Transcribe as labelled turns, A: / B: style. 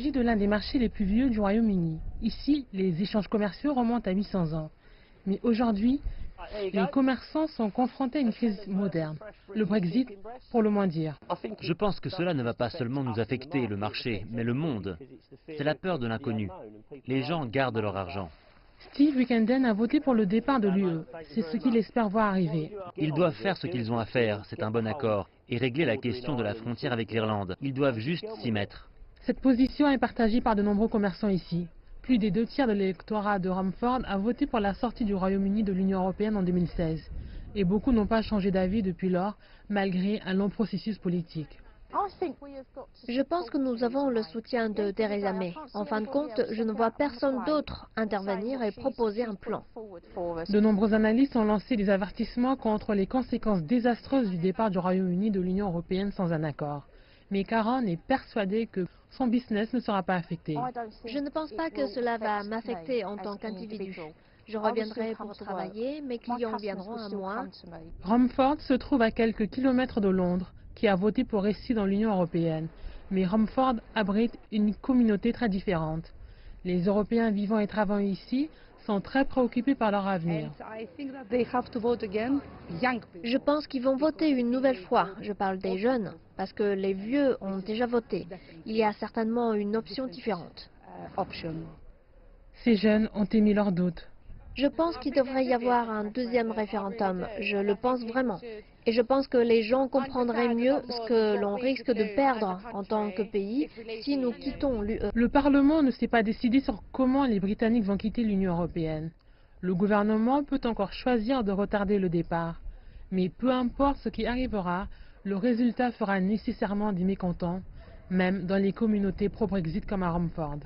A: s'agit de l'un des marchés les plus vieux du Royaume-Uni. Ici, les échanges commerciaux remontent à 800 ans. Mais aujourd'hui, les commerçants sont confrontés à une crise moderne. Le Brexit, pour le moins dire.
B: Je pense que cela ne va pas seulement nous affecter, le marché, mais le monde. C'est la peur de l'inconnu. Les gens gardent leur argent.
A: Steve Wickenden a voté pour le départ de l'UE. C'est ce qu'il espère voir arriver.
B: Ils doivent faire ce qu'ils ont à faire, c'est un bon accord, et régler la question de la frontière avec l'Irlande. Ils doivent juste s'y mettre.
A: Cette position est partagée par de nombreux commerçants ici. Plus des 2 tiers de l'électorat de Romford a voté pour la sortie du Royaume-Uni de l'Union européenne en 2016. Et beaucoup n'ont pas changé d'avis depuis lors, malgré un long processus politique.
C: Je pense que nous avons le soutien de Theresa May. En fin de compte, je ne vois personne d'autre intervenir et proposer un plan.
A: De nombreux analystes ont lancé des avertissements contre les conséquences désastreuses du départ du Royaume-Uni de l'Union européenne sans un accord. Mais Karen est persuadée que son business ne sera pas affecté.
C: Je ne pense pas que cela va m'affecter en tant qu'individu. Je reviendrai pour travailler, mes clients viendront à moi.
A: Romford se trouve à quelques kilomètres de Londres, qui a voté pour rester dans l'Union européenne. Mais Romford abrite une communauté très différente. Les Européens vivant et travaillant ici sont très préoccupés par leur avenir.
C: Je pense qu'ils vont voter une nouvelle fois. Je parle des jeunes, parce que les vieux ont déjà voté. Il y a certainement une option différente.
A: Ces jeunes ont émis leurs doutes.
C: Je pense qu'il devrait y avoir un deuxième référendum. Je le pense vraiment. Et je pense que les gens comprendraient mieux ce que l'on risque de perdre en tant que pays si nous quittons l'UE.
A: Le Parlement ne s'est pas décidé sur comment les Britanniques vont quitter l'Union européenne. Le gouvernement peut encore choisir de retarder le départ. Mais peu importe ce qui arrivera, le résultat fera nécessairement des mécontents, même dans les communautés pro-Brexit comme à Romford.